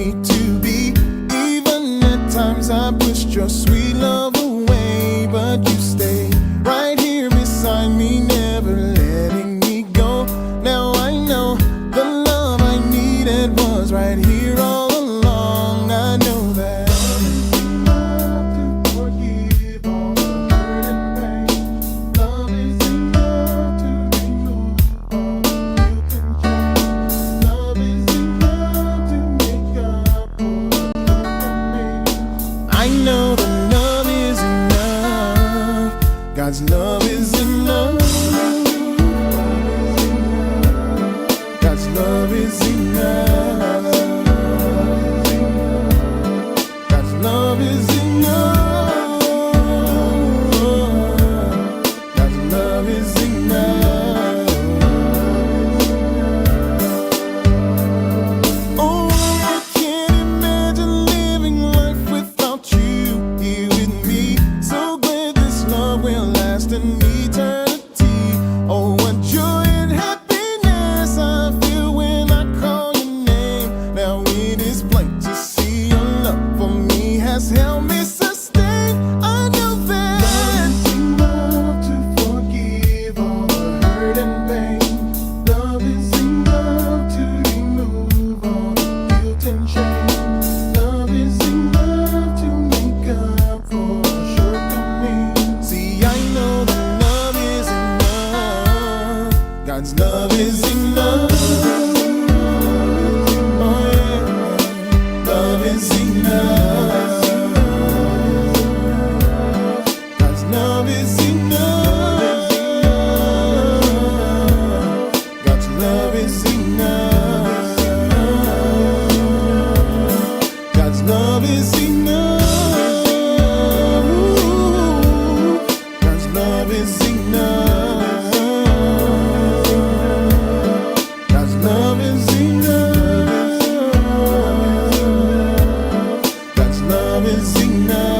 me to be. Even at times I pushed your sweet love away, but you stayed right here beside me, never letting me go. Now I know the love I needed was right here all along. I know that love to forgive all the hurt and pain. Love is enough to remove all the guilt and shame. Love is enough to make up for the broken me. I know that love is enough. God's love is enough. God's love is enough. God's love is enough. God's love is enough. Oh, I can't imagine living life without you here with me. So glad this love will last an eternity. Oh, what joy and happiness I feel when I call your name. Now it is plain to see your love for me has held me sustained. I know that love is enough to forgive all the hurt and pain. Love is enough to remove all the guilt and shame. Love is enough to make up for shortcomings. See, I know that love is enough. God's love is enough. Oh yeah, love is enough. God's love is enough. God's love is enough. God's love is enough. God's love is enough. God's love is enough. God's love is enough.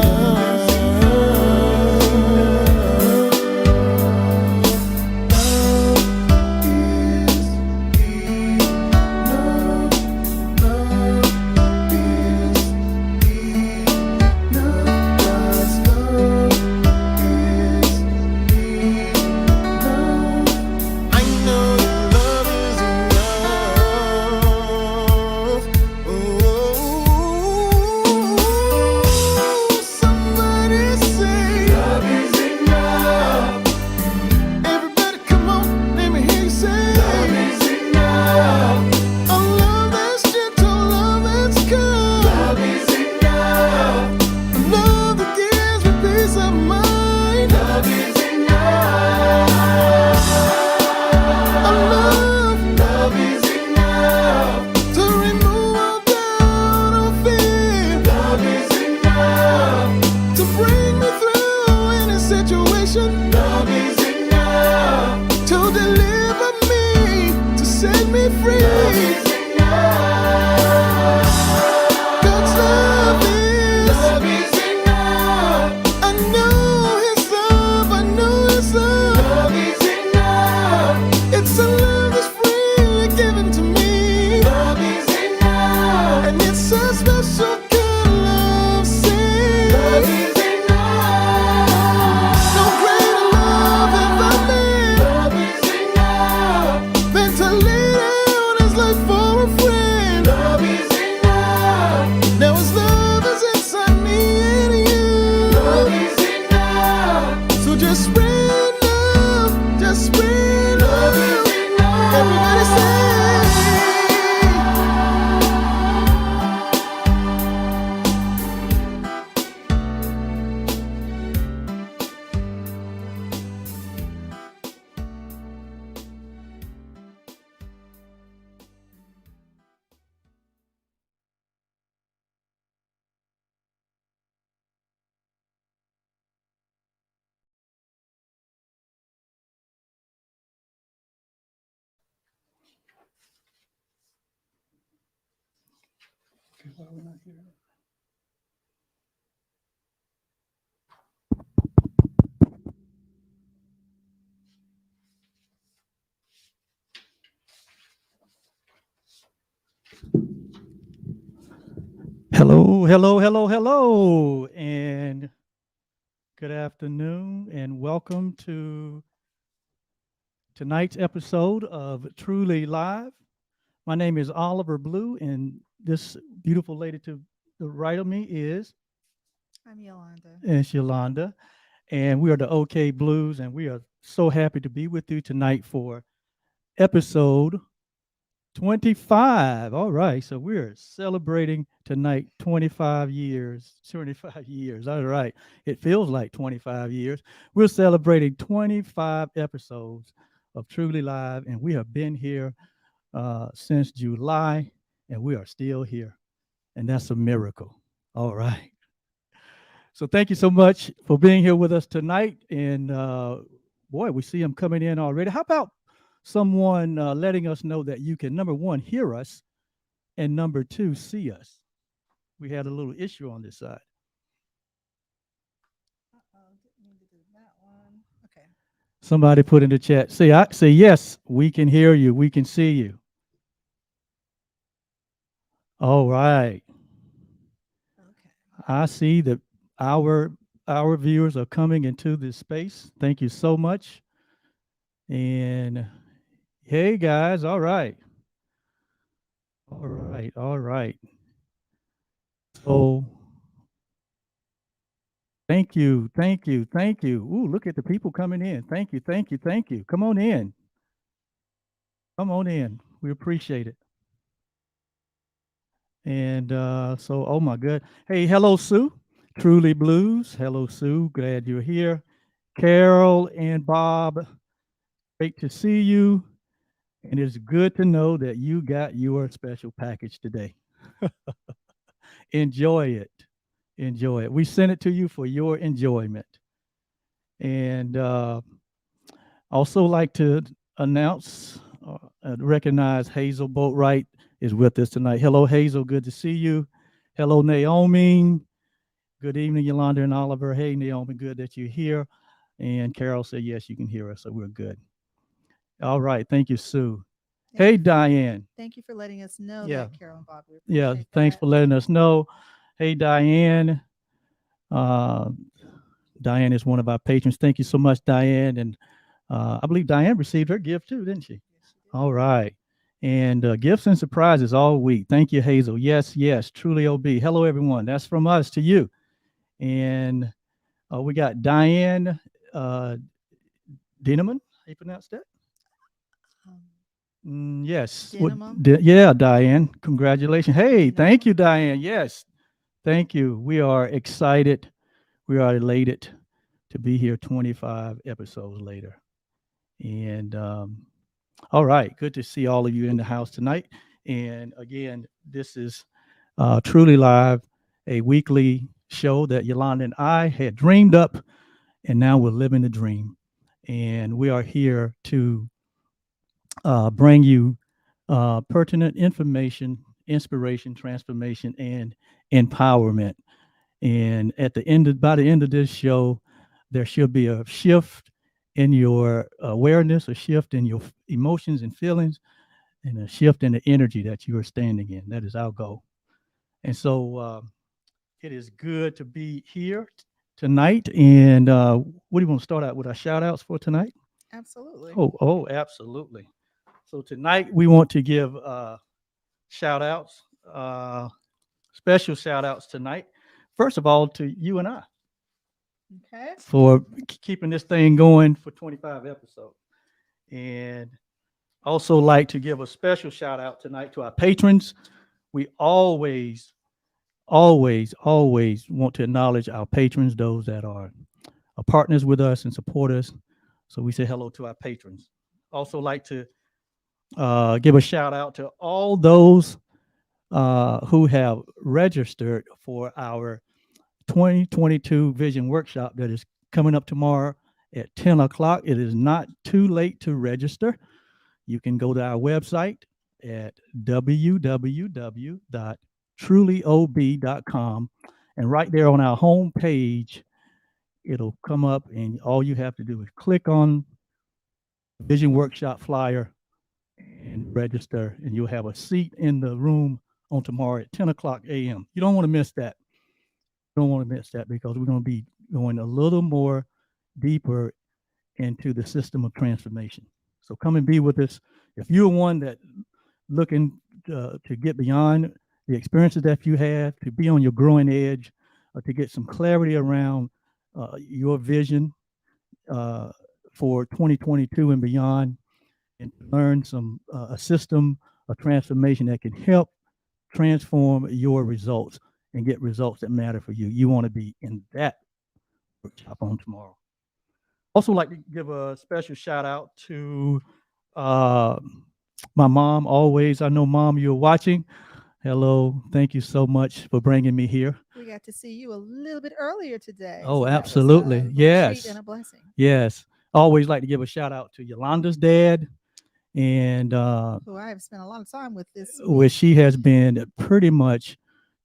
Why we're not here? Hello, hello, hello, hello, and good afternoon, and welcome to tonight's episode of Truly Live. My name is Oliver Blue, and this beautiful lady to the right of me is I'm Yolanda. Yaulanda, and we are the OK Blues, and we are so happy to be with you tonight for episode 25. All right. So we're celebrating tonight 25 years. 25 years. All right. It feels like 25 years. We're celebrating 25 episodes of Truly Live, and we have been here since July, and we are still here. And that's a miracle. All right. So thank you so much for being here with us tonight. And boy, we see them coming in already. How about someone letting us know that you can, number one, hear us, and number two, see us? We had a little issue on this side. Uh-oh, didn't mean to do that one. Okay. Somebody put in the chat, say yes, we can hear you, we can see you. All right. Okay. I see that our our viewers are coming into this space. Thank you so much. And hey guys, all right. All right, all right. So thank you, thank you, thank you. Ooh, look at the people coming in. Thank you, thank you, thank you. Come on in. Come on in. We appreciate it. And so, oh my good. Hey, hello, Sue. Truly Blues. Hello, Sue. Glad you're here. Carol and Bob, great to see you. And it's good to know that you got your special package today. Enjoy it. Enjoy it. We sent it to you for your enjoyment. And also like to announce and recognize Hazel Boatwright is with us tonight. Hello, Hazel. Good to see you. Hello, Naomi. Good evening, Yaulanda and Oliver. Hey, Naomi. Good that you're here. And Carol said, yes, you can hear us. So we're good. All right. Thank you, Sue. Hey, Diane. Thank you for letting us know Yeah. that, Carol and Bob. We Yeah. appreciate Thanks that. for letting us know. Hey, Diane. Uh, Diane is one of our patrons. Thank you so much, Diane. And I believe Diane received her gift too, didn't she? Yes, you did. All right. And gifts and surprises all week. Thank you, Hazel. Yes, yes, truly OB. Hello, everyone. That's from us to you. And we got Diane uh, Dineman. How you pronounce that? Um, Yes. Dinamum. Yeah, Diane. Congratulations. Hey, thank Dinamum. you, Diane. Yes, thank you. We are excited. We are elated to be here 25 episodes later. And all right, good to see all of you in the house tonight. And again, this is Truly Live, a weekly show that Yaulanda and I had dreamed up, and now we're living the dream. And we are here to bring you pertinent information, inspiration, transformation, and empowerment. And at the end, by the end of this show, there should be a shift in your awareness, a shift in your emotions and feelings, and a shift in the energy that you are standing in. That is our goal. And so it is good to be here tonight. And what do you want to start out with our shout outs for tonight? Absolutely. Oh, absolutely. So tonight we want to give shout outs, special shout outs tonight. First of all, to you and I Okay. for keeping this thing going for 25 episodes. And also like to give a special shout out tonight to our patrons. We always want to acknowledge our patrons, those that are partners with us and support us. So we say hello to our patrons. Also like to give a shout out to all those who have registered for our 2022 Vision Workshop that is coming up tomorrow at 10 o'clock. It is not too late to register. You can go to our website at www.trulyob.com. And right there on our home page, it'll come up, and all you have to do is click on Vision Workshop flyer and register, and you'll have a seat in the room on tomorrow at 10 o'clock a.m. You don't want to miss that. You don't want to miss that because we're going to be going a little more deeper into the system of transformation. So come and be with us. If you're one that looking to get beyond the experiences that you have, to be on your growing edge, to get some clarity around your vision for 2022 and beyond, and learn some a system of transformation that can help transform your results and get results that matter for you. You want to be in that workshop on tomorrow. Also, like to give a special shout out to uh, my mom. Always, I know, Mom, you're watching. Hello, thank you so much for bringing me here. We got to see you a little bit earlier today. Oh, so that was absolutely. a little Yes. treat and a blessing. Yes, always like to give a shout out to Yolanda's dad, and Who I have spent a lot of time with this where week. she has been pretty much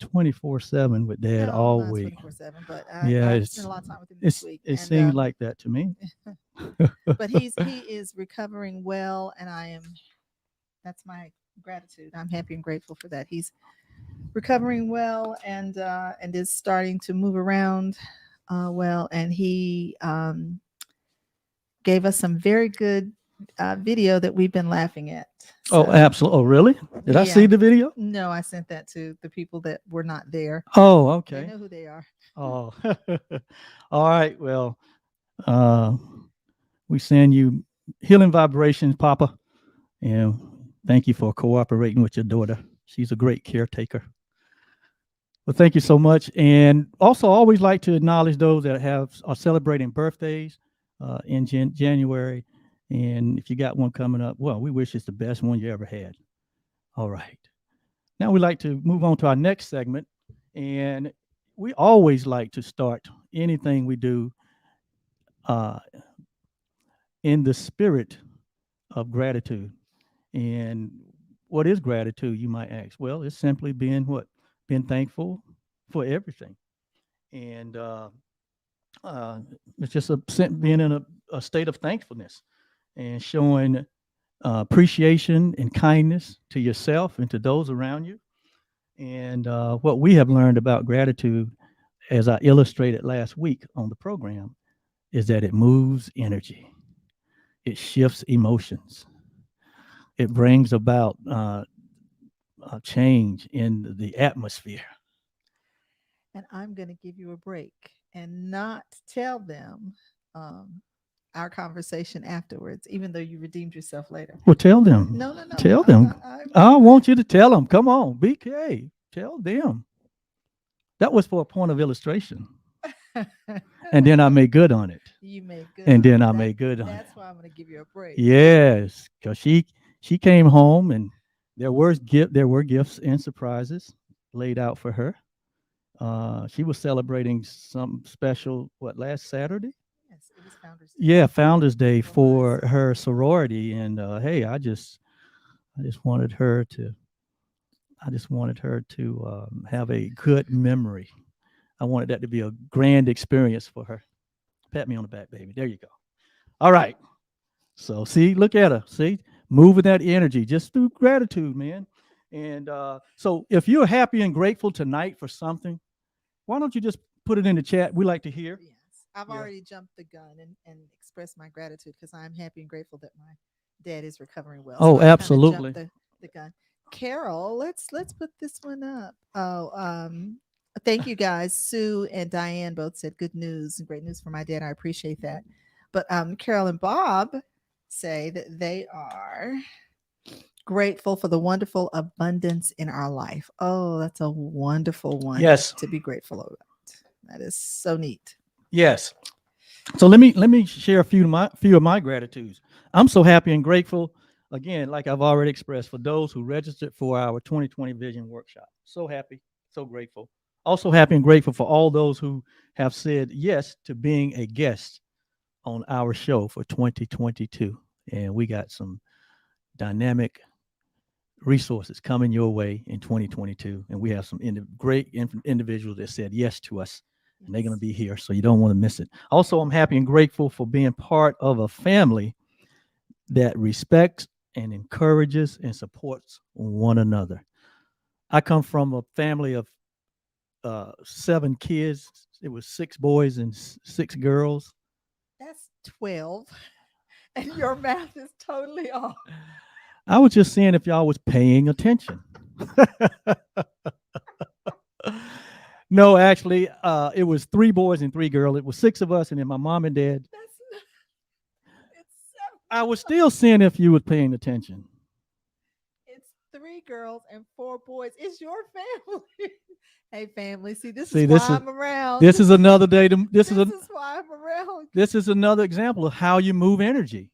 24/7 with dad No, all not week. 24/7, but Yeah, I spent a lot of time with him this week. it seems like that to me. But he is recovering well, and that's my gratitude. I'm happy and grateful for that. He's recovering well and is starting to move around well, and he gave us some very good video that we've been laughing at. Oh, So, absolutely. Oh, really? Did I see yeah. the video? No, I sent that to the people that were not there. Oh, They okay. know who they are. Oh, all right. Well, uh, we send you healing vibrations, Papa, and thank you for cooperating with your daughter. She's a great caretaker. Well, thank you so much, and also always like to acknowledge those that are celebrating birthdays in January, and if you got one coming up, well, we wish it's the best one you ever had. All right. Now we'd like to move on to our next segment, and we always like to start anything we do uh, in the spirit of gratitude. And what is gratitude, you might ask? Well, it's simply being what? Being thankful for everything. And it's just being in a state of thankfulness and showing appreciation and kindness to yourself and to those around you. And what we have learned about gratitude, as I illustrated last week on the program, is that it moves energy, it shifts emotions, it brings about a change in the atmosphere. And I'm going to give you a break and not tell them our conversation afterwards, even though you redeemed yourself later. Well, tell them. No. Tell them. I want you to tell them. Come on, BK. Tell them. That was for a point of illustration. And then I made good on it. You made good. And then I made good on it. That's why I'm going to give you a break. Yes, because she came home and there were gifts and surprises laid out for her. She was celebrating something special. Last Saturday? Yes, it was Founders Day. Yeah, Founders Day for her sorority, and hey, I just wanted her to. Have a good memory. I wanted that to be a grand experience for her. Pat me on the back, baby. There you go. All right. So see, look at her. See, moving that energy just through gratitude, man. And so if you're happy and grateful tonight for something, why don't you just put it in the chat? We like to hear. Yes, I've already jumped the gun and expressed my gratitude because I'm happy and grateful that my dad is recovering well. Oh, so I absolutely. jumped the gun. Carol, let's put this one up. Thank you guys. Sue and Diane both said good news and great news for my dad. I appreciate that. But Carol and Bob say that they are grateful for the wonderful abundance in our life. Oh, that's a wonderful one. Yes. To be grateful about. That is so neat. Yes. So let me share a few of my gratitudes. I'm so happy and grateful. Again, like I've already expressed, for those who registered for our 2020 Vision Workshop. So happy, so grateful. Also happy and grateful for all those who have said yes to being a guest on our show for 2022. And we got some dynamic resources coming your way in 2022. And we have some great individuals that said yes to us. And they're going to be here, so you don't want to miss it. Also, I'm happy and grateful for being part of a family that respects and encourages and supports one another. I come from a family of 7 kids. It was 6 boys and 6 girls. That's 12. And your math is totally off. I was just seeing if y'all was paying attention. No, actually, it was 3 boys and 3 girls. It was 6 of us, and then my mom and dad. That's it's I seven. was still seeing if you was paying attention. It's 3 girls and 4 boys. It's your family. Hey, family. See, this is See, why I'm around. this is another day. This is why I'm around. this is another example of how you move energy.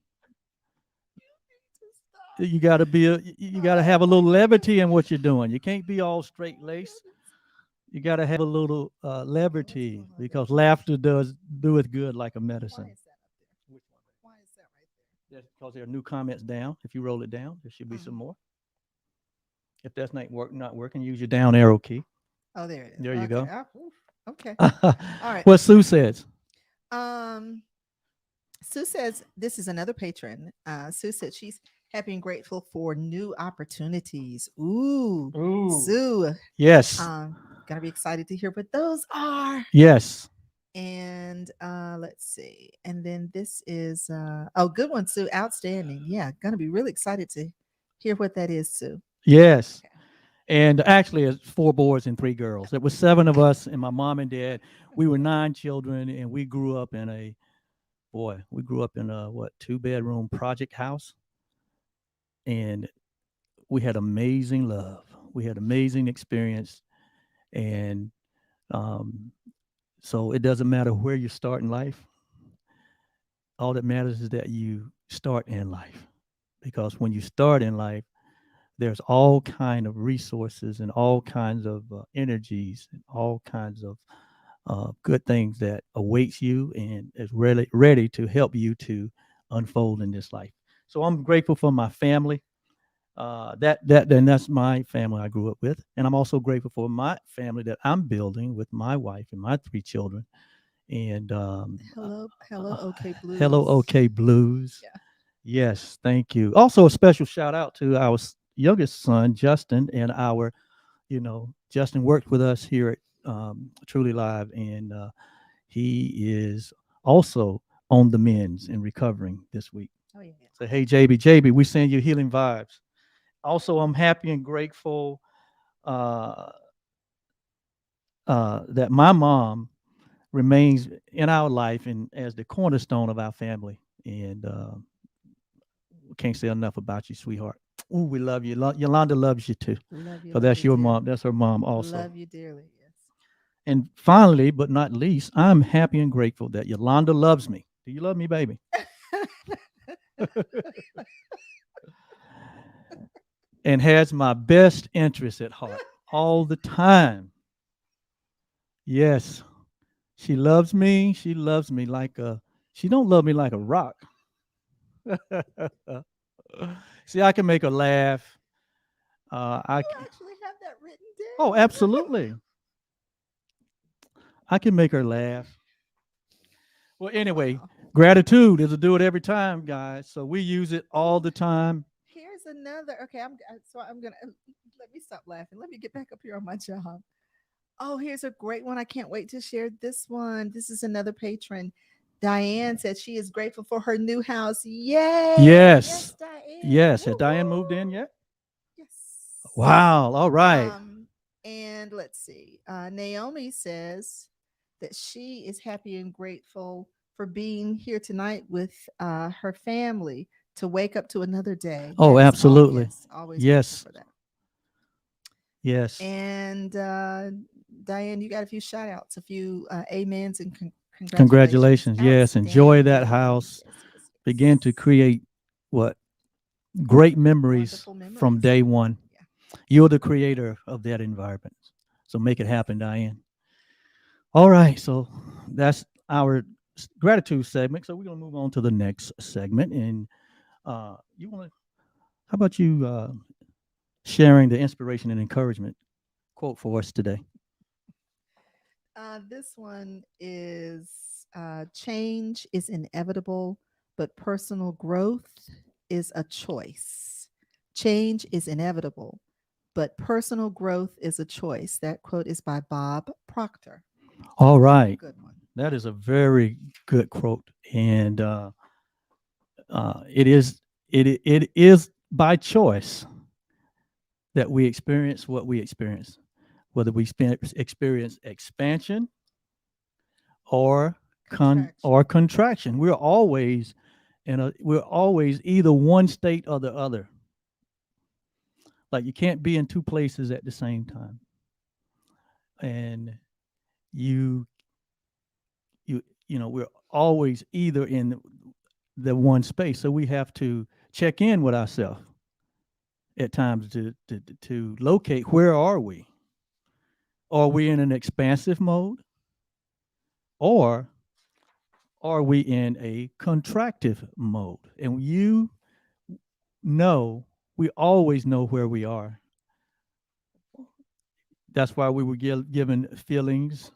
You You got to be you got to have a Oh my little levity goodness. in what you're doing. You can't be all Oh straight my laced. goodness. You got to have a little Okay, what's levity going on there? because laughter does doeth good like a Why medicine. is that up there? Which one? Why is that right That's because there are new comments down. If you roll it down, there should be there? some more. If that's not working, use your down arrow key. Oh, there it is. There you Okay. go. Oof. Okay. All right. What Sue says. Um, Sue says this is another patron. Sue said she's happy and grateful for new opportunities. Ooh, Ooh. Sue. Yes. Gonna be excited to hear what those are. Yes. And let's see. And then this is oh, good one, Sue. Outstanding. Yeah, gonna be really excited to hear what that is, Sue. Yes. Okay. And actually, it's 4 boys and 3 girls. It was 7 of us and my mom and dad. We were 9 children, and we grew up in a we grew up in a 2-bedroom project house, and we had amazing love. We had amazing experience, and um, so it doesn't matter where you start in life. All that matters is that you start in life, because when you start in life, there's all kind of resources and all kinds of energies and all kinds of good things that awaits you and is ready to help you to unfold in this life. So I'm grateful for my family. That's my family I grew up with, and I'm also grateful for my family that I'm building with my wife and my 3 children. And Hello, OK hello, Blues. OK Blues. Yeah. Yes, thank you. Also, a special shout out to our youngest son, Justin, and Justin worked with us here at Truly Live, and he is also on the men's and recovering this week. Oh yeah. So, hey, JB, we send you healing vibes. Also, I'm happy and grateful uh, that my mom remains in our life and as the cornerstone of our family. And can't say enough about you, sweetheart. Ooh, we love you. Yolanda loves you too. So Love that's you your mom. dearly. That's her mom also. Love you dearly. Yes. And finally, but not least, I'm happy and grateful that Yolanda loves me. Do you love me, baby? And has my best interest at heart all the time. Yes, she loves me. She loves me like a. She don't love me like a rock. See, I can make her laugh. I You actually have that written Oh, down. absolutely. I can make her laugh. Well, anyway, Wow. gratitude is a do it every time, guys. So we use it all Oh, the time. here's another. Okay, I'm gonna let me stop laughing. Let me get back up here on my job. Oh, here's a great one. I can't wait to share this one. This is another patron. Diane said she is grateful for her new house. Yay! Yes, Yes. Diane. Yes. Had Woo Diane moved in woo. yet? Yes. Wow. All right. And let's see. Naomi says that she is happy and grateful for being here tonight with her family to wake up to another day. Oh, Yes. Oh, absolutely. yes. Always grateful Yes. for that. Yes. And Diane, you got a few shout outs, a few amens and congratulations. Congratulations. Yes. Enjoy that Outstanding. house. Yes, yes, Begin to yes. create what? Great memories Wonderful from memories. day one. Yeah. You're the creator of that environment. So make it happen, Diane. All right. So that's our gratitude segment. So we're going to move on to the next segment. And you want to, how about you sharing the inspiration and encouragement quote for us today? This one is change is inevitable, but personal growth is a choice. Change is inevitable, but personal growth is a choice. That quote is by Bob Proctor. All right. Good one. That is a very good quote. And it is it is by choice that we experience what we experience, whether we experience expansion or Contraction. contraction. We're always either one state or the other. Like you can't be in two places at the same time. And you we're always either in the one space. So we have to check in with ourselves at times to locate where are we? Are we in an expansive mode or are we in a contractive mode? And know, we always know where we are. That's why we were given feelings.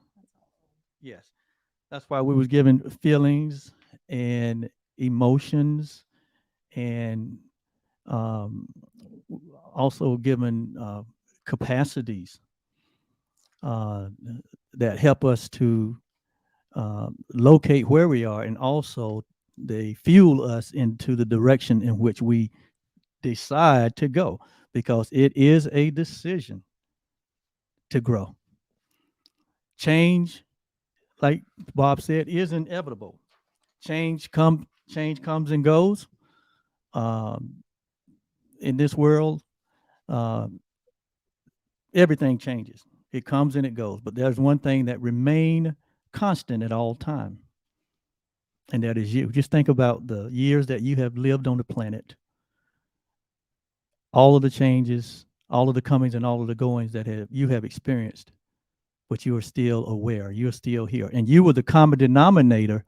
Yes. That's why we was given feelings and emotions and um, also given capacities uh, that help us to locate where we are, and also they fuel us into the direction in which we decide to go, because it is a decision to grow. Change, like Bob said, is inevitable. Change comes and goes. Um, in this world, uh, everything changes. It comes and it goes. But there's one thing that remain constant at all time, and that is you. Just think about the years that you have lived on the planet, all of the changes, all of the comings and all of the goings that you have experienced, but you are still aware. You're still here. And you were the common denominator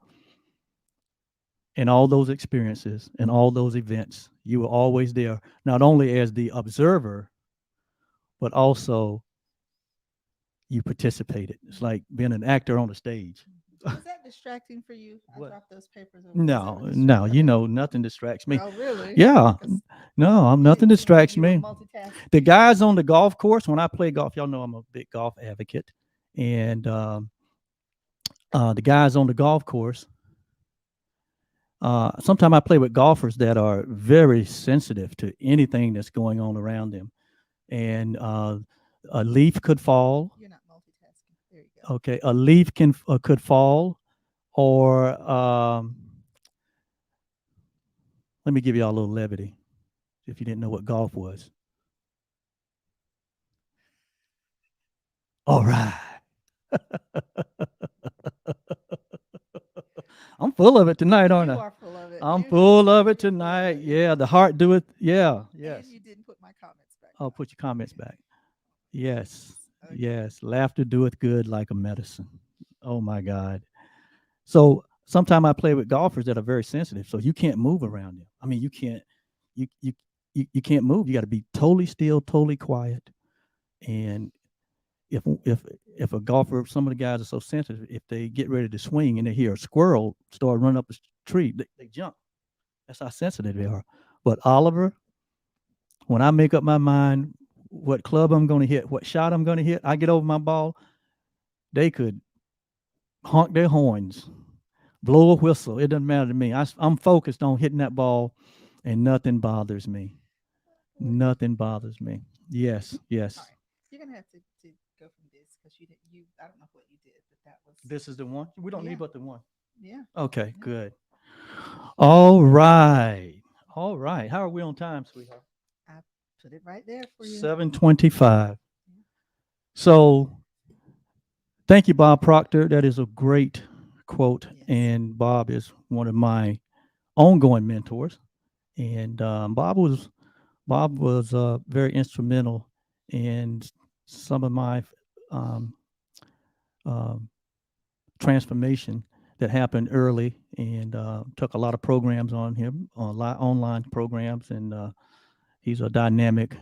in all those experiences and all those events. You were always there, not only as the observer, but also you participated. It's like being an actor on the stage. Was that distracting for you? I What? dropped those papers over. No, no, nothing distracts me. Oh, really? Yeah, 'Cause no, you nothing didn't seem like distracts you were me. multitasking. The guys on the golf course, when I play golf, y'all know I'm a big golf advocate, and the guys on the golf course, sometimes I play with golfers that are very sensitive to anything that's going on around them, and a leaf could fall. You're not multitasking. There you go. Okay, a leaf could fall, or let me give you all a little levity, if you didn't know what golf was. All right. I'm full of it tonight, aren't You I? are full of it. I'm You full of it you're full of tonight. it. Yeah, the heart doeth. Yeah, yes. And you didn't put my comments back I'll on. put your comments back. Yes, Goodness. Okay. yes. Laughter doeth good like a medicine. Oh my God. So sometimes I play with golfers that are very sensitive. So you can't move around them. I mean, you can't. You you you can't move. You got to be totally still, totally quiet. And if if if a golfer, some of the guys are so sensitive, if they get ready to swing and they hear a squirrel start running up a tree, they jump. That's how sensitive they are. But Oliver, when I make up my mind what club I'm going to hit, what shot I'm going to hit, I get over my ball, they could honk their horns, blow a whistle. It doesn't matter to me. I'm focused on hitting that ball, and nothing bothers me. Nothing bothers me. Yes, All yes. right. You're gonna have to go from this because you didn't. You I don't know what you did, but that was This is the one. We don't yeah need but the one. yeah. Okay, Yeah. good. All right. All right. How are we on time, sweetheart? I put it right there for you. 7:25. So thank you, Bob Proctor. That is a great quote. Yes. And Bob is one of my ongoing mentors. And Bob was very instrumental in some of my um, um, transformation that happened early, and took a lot of programs on him, online programs, and he's a dynamic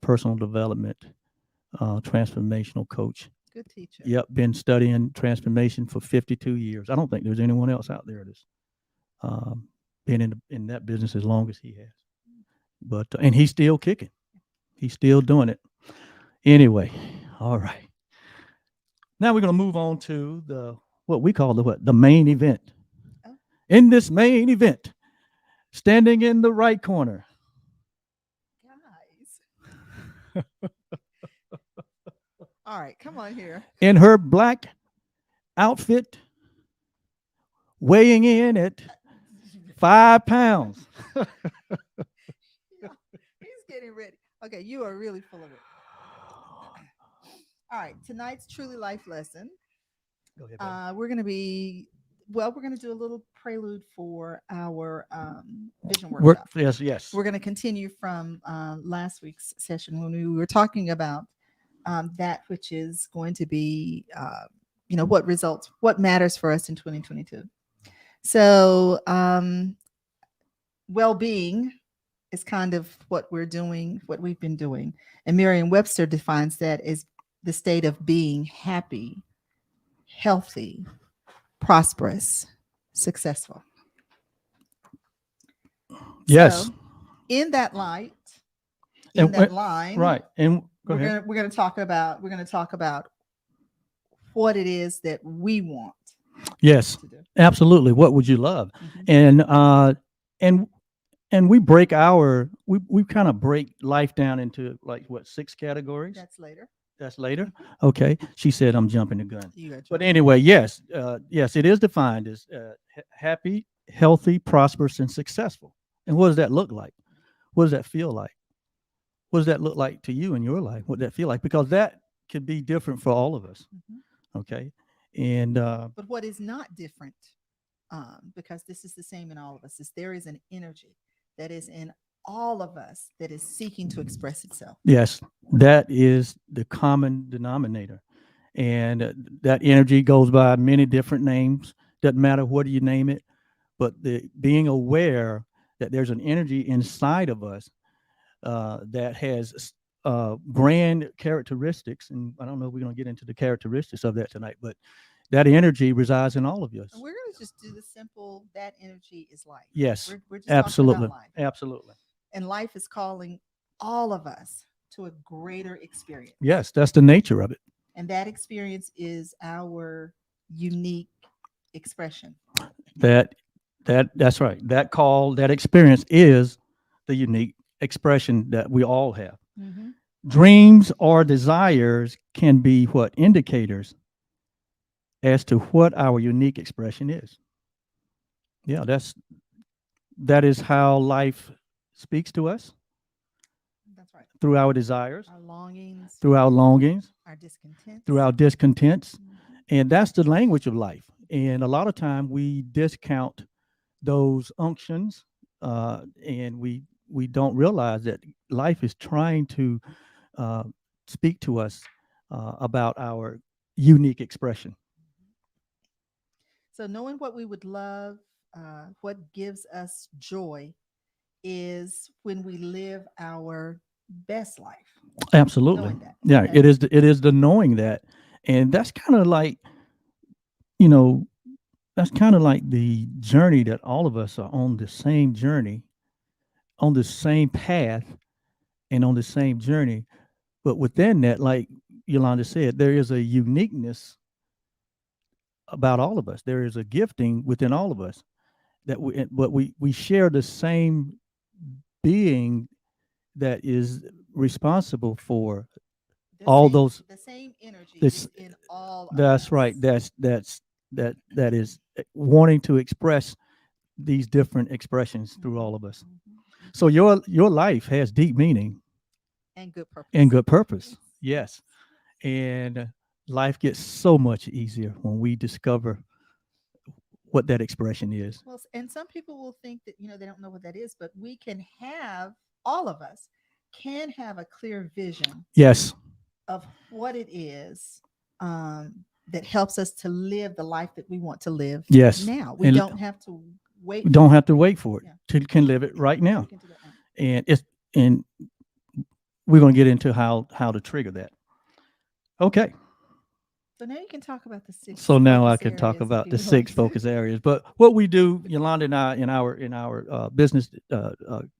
personal development transformational coach. Good teacher. Yep, been studying transformation for 52 years. I don't think there's anyone else out there that's um, been in that business as long as he has. But and he's still kicking. He's still doing it. Anyway, all right. Now we're going to move on to the what we call the main event. Oh, In this main event, standing in the right corner, guys. All right, come on here. in her black outfit, weighing in at 5 pounds. Yeah, he's getting ready. Okay, you are really full of it. All right, tonight's truly life lesson. Go ahead, baby. We're going to be we're going to do a little prelude for our vision workshop. Yes, yes. We're going to continue from last week's session when we were talking about that which is going to be, what results, what matters for us in 2022. So, well-being is kind of what we're doing, what we've been doing, and Merriam-Webster defines that as the state of being happy, healthy, prosperous, successful. Yes. So, in that light, And in that when- line, Right. And go we're ahead. gonna talk about what it is that we want Yes, to do. absolutely. What would you love? Mhm. And we break we kind of break life down into like what, 6 categories? That's later. That's later. Okay. She said I'm jumping the gun. You got But anyway, yes, yes, it is defined as happy, healthy, prosperous, and successful. And what does that look like? What does that feel like? What does that look like to you in your life? What does that feel like? Because that could be different for all of us. Mhm. Okay. And But what is not different, because this is the same in all of us, is there is an energy that is in all of us that is seeking to express itself. yes, that is the common denominator. And that energy goes by many different names. Doesn't matter what you name it, but the being aware that there's an energy inside of us that has grand characteristics. And I don't know if we're going to get into the characteristics of that tonight, but that energy resides in all of us. And we're going to just do the simple, that energy is life. Yes, We're just absolutely. talking about life. Absolutely. And life is calling all of us to a greater experience. Yes, that's the nature of it. And that experience is our unique expression. That's right. That experience is the unique expression that we all have. Mm-hmm. Dreams or desires can be what indicators as to what our unique expression is. Yeah, that is how life speaks to us That's right. through our desires, Our longings, through our longings, our discontents. through our discontents, Mhm. and that's the language of life. And a lot of time we discount those unctions, and we don't realize that life is trying to uh, speak to us about our unique expression. So knowing what we would love, what gives us joy is when we live our best life. Absolutely. Knowing that. Yeah, Okay. it is the knowing that. And that's kind of like, you know, that's kind of like the journey that all of us are on the same journey, on the same path, and on the same journey. But within that, like Yaulanda said, there is a uniqueness about all of us. There is a gifting within all of us but we share the same being that is responsible for all those. The same energy This- is in all of That's us. right. That is wanting to express these different expressions through all of us. Mhm. So your life has deep meaning And good purpose. and good purpose. Yes. And life gets so much easier when we discover what that expression is. Well, and some people will think that, they don't know what that is, but we can have, all of us can have a clear vision Yes. of what it is that helps us to live the life that we want to live Yes. now. We And don't have to wait. we don't have to wait for it. Yeah. Can live it right now. We can do that now. And we're going to get into how to trigger that. Okay. So now you can talk about the six. So now I focus can talk areas, about if the you six want. focus areas. But what we do, Yaulanda and I, in our business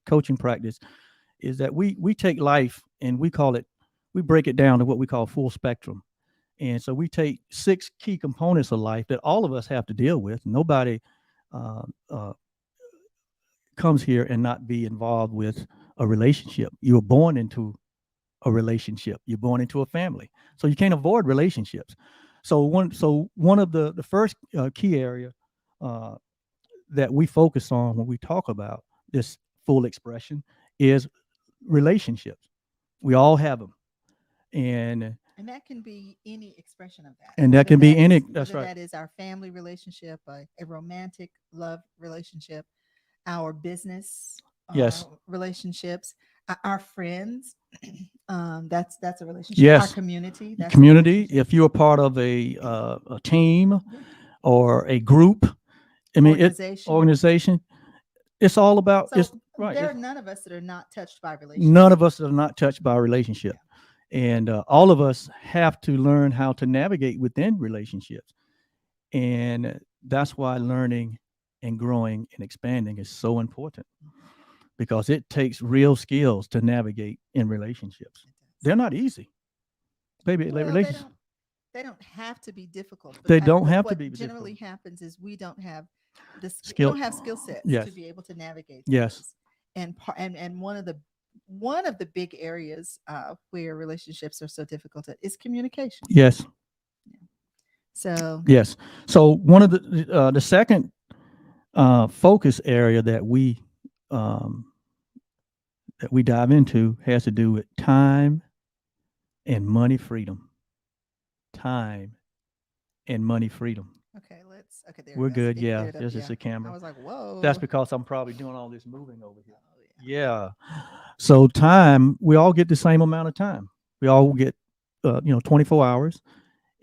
coaching practice, is that we take life and we break it down to what we call full spectrum. And so we take 6 key components of life that all of us have to deal with. Nobody uh, uh, comes here and not be involved with a relationship. You were born into a relationship. You're born into a family, so you can't avoid relationships. So one of the first key area uh, that we focus on when we talk about this full expression is relationships. We all have them, and And that can be any expression of that. that can be any. That's Whether right. that is our family relationship, a romantic love relationship, our business Yes. relationships, our friends. That's a relationship. Our Yes. community. That's a Community. relationship. If you're part of a team or a group, I mean, Organization. organization. It's all about. So It's right. there are none of us that are not touched by relationships. None of us are not touched by a relationship, and all of us have to learn how to navigate within relationships, and that's why learning and growing and expanding is so important, because it takes real skills to navigate in relationships. They're not easy, baby. Well, Relationships. they don't have to be difficult. They don't have to what be generally difficult. happens is we don't have this. We Skill. don't have skill sets Yes. to be able to navigate. Yes. Those. And one of the big areas where relationships are so difficult is communication. Yes. So Yes. So one of the second focus area um, that we dive into has to do with time and money freedom. Time and money freedom. okay, okay. There We're it goes. good. It Yeah. cleared up, This is yeah. the camera. I was like, whoa. That's because I'm probably doing all this moving over here. Oh, yeah. Yeah. So time, we all get the same amount of time. We all get 24 hours,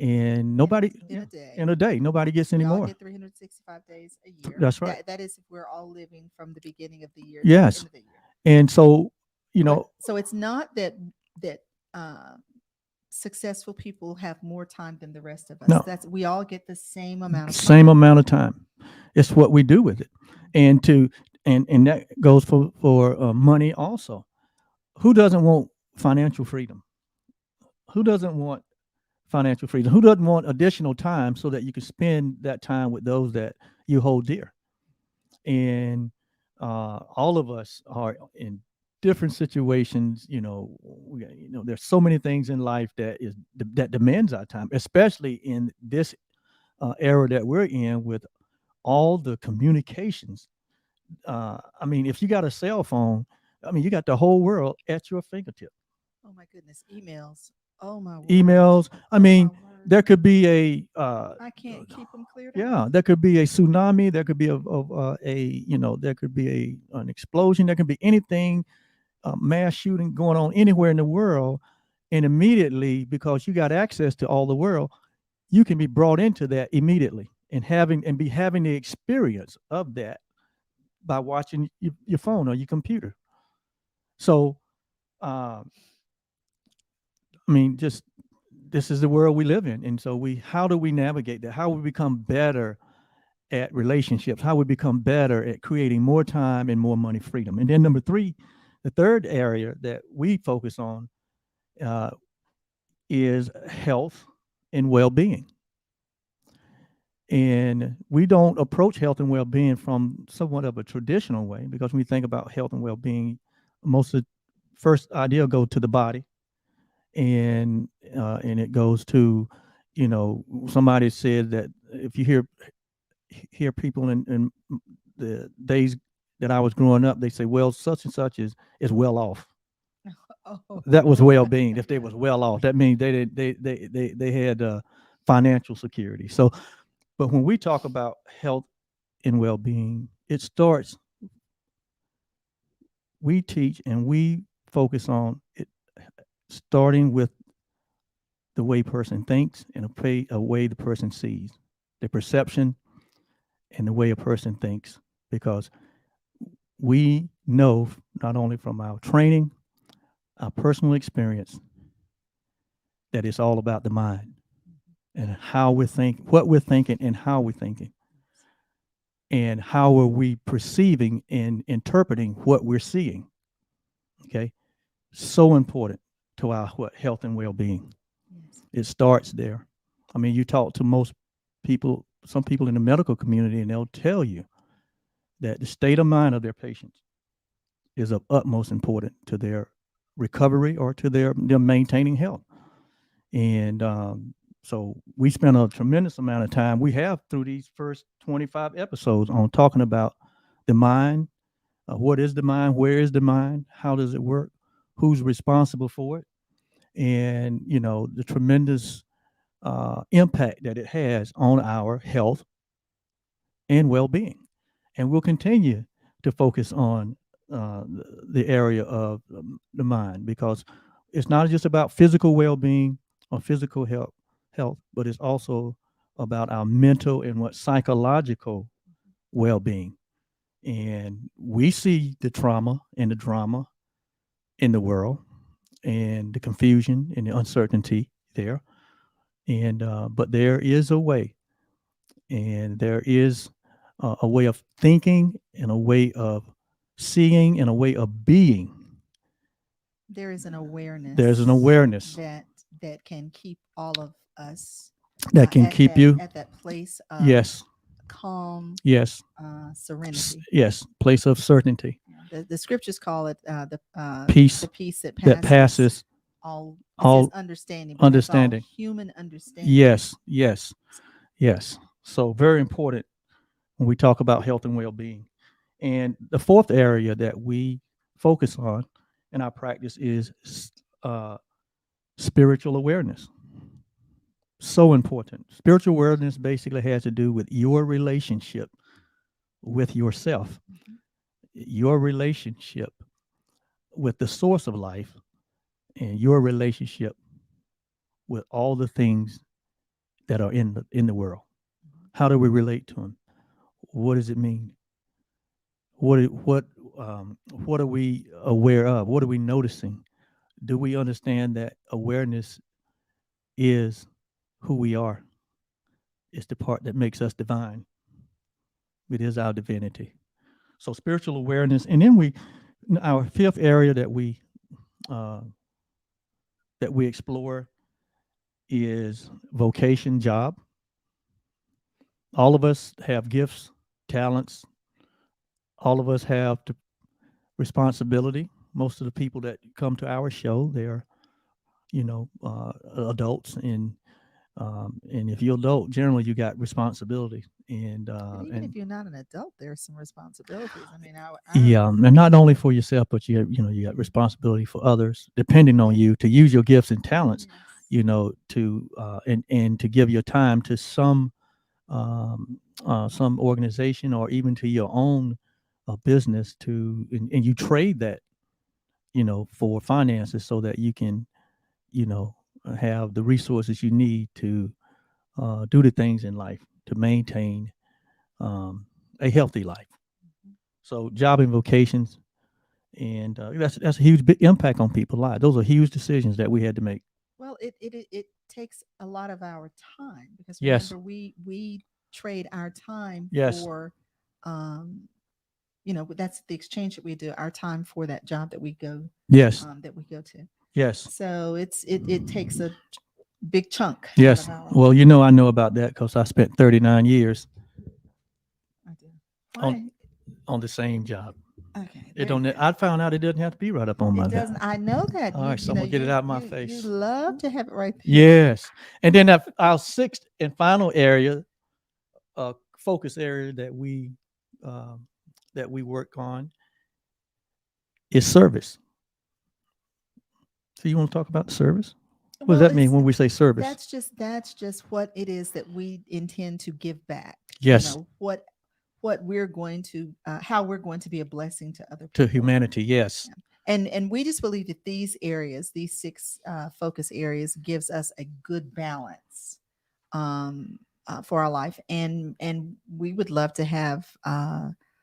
and nobody in a day. in a day, nobody gets any We all more. get 365 days a year. That's right. That is if we're all living from the beginning of the year Yes. to the end of the year. And so, So it's not that uh, successful people have more time than the rest of us. No. That's we all get the same amount of time. same amount of time. It's what we do with it, and and that goes for money also. Who doesn't want financial freedom? Who doesn't want financial freedom? Who doesn't want additional time so that you can spend that time with those that you hold dear? And all of us are in different situations. There's so many things in life that demands our time, especially in this era that we're in with all the communications. I mean, if you got a cell phone, I mean, you got the whole world at your fingertip. Oh my goodness, emails. Oh my word. Emails. I Oh, mean, my word. there could be a I can't keep them cleared up. yeah, there could be a tsunami. There could be there could be an explosion. There could be anything, mass shooting going on anywhere in the world, and immediately, because you got access to all the world, you can be brought into that immediately and be having the experience of that by watching your phone or your computer. So, I mean, just this is the world we live in, and so how do we navigate that? How we become better at relationships? How we become better at creating more time and more money freedom? And then number three, the third area that we focus on uh, is health and well-being. And we don't approach health and well-being from somewhat of a traditional way, because when we think about health and well-being, most of the first idea go to the body, and it goes to, somebody said that if you hear people in the days that I was growing up, they say, well, such and such is well off. Oh. That was well-being. If they was well off, that means they had financial security. So, but when we talk about health and well-being, it starts. We teach and we focus on it, starting with the way person thinks and a way the person sees, the perception and the way a person thinks, because we know not only from our training, our personal experience, that it's all about the mind and how we think, what we're thinking and how we're thinking, and how are we perceiving and interpreting what we're seeing. Okay, so important to our health and well-being. Yes. It starts there. I mean, you talk to most people, some people in the medical community, and they'll tell you that the state of mind of their patients is of utmost importance to their recovery or to their maintaining health. And so we spent a tremendous amount of time. We have through these first 25 episodes on talking about the mind. What is the mind? Where is the mind? How does it work? Who's responsible for it? And the tremendous impact that it has on our health and well-being. And we'll continue to focus on the area of the mind, because it's not just about physical well-being or physical health, but it's also about our mental and what psychological well-being. And we see the trauma and the drama in the world, and the confusion and the uncertainty there. And but there is a way, and there is a way of thinking, and a way of seeing, and a way of being. There is an awareness There's an awareness that can keep all of us that can keep you. at that place of Yes, calm, yes, serenity. yes. Place of certainty, The scriptures call it peace the peace that that passes all. It all says understanding, but that's all understanding. human understanding. Yes, yes, yes. So very important when we talk about health and well-being. And the fourth area that we focus on in our practice is uh, spiritual awareness. So important. Spiritual awareness basically has to do with your relationship with yourself, Mhm. your relationship with the source of life, and your relationship with all the things that are in the world. How do we relate to them? What does it mean? What are we aware of? What are we noticing? Do we understand that awareness is who we are? It's the part that makes us divine. It is our divinity. So spiritual awareness, and then our fifth area uh, that we explore is vocation, job. All of us have gifts, talents. All of us have the responsibility. Most of the people that come to our show, they're adults, and if you're adult, generally you got responsibility, But even and if you're not an adult, there's some responsibilities. I mean, yeah, and not only for yourself, but you got responsibility for others, depending on you to use your gifts and talents, yes. to and to give your time to some organization, or even to your own business, and you trade that for finances, so that you can you know have the resources you need to do the things in life to maintain um, a healthy life. Mhm. So job and vocations, and that's a huge big impact on people's lives. Those are huge decisions that we had to make. Well, it takes a lot of our time, because Yes, remember, we trade our time yes, for, um, that's the exchange that we do, our time for that job yes, that we go to. yes, So it takes a big chunk out of yes. our Well, life. I know about that because I spent 39 years I do. on Why? on the same job. Okay, It there you don't. go. I found out it doesn't have to be right up on my. It doesn't. I know that All right, so you I'm know gonna get it out of my you face. love to have it right there. Yes, and then our sixth and final area, focus area um, that we work on is service. So you want to talk about the service? What does Well, that mean it's when we say service? that's just what it is that we intend to give back. Yes, What we're going to how we're going to be a blessing to other to people. humanity. Yes, Yeah. And we just believe that these areas, these six focus areas, gives us a good balance for our life, and we would love to have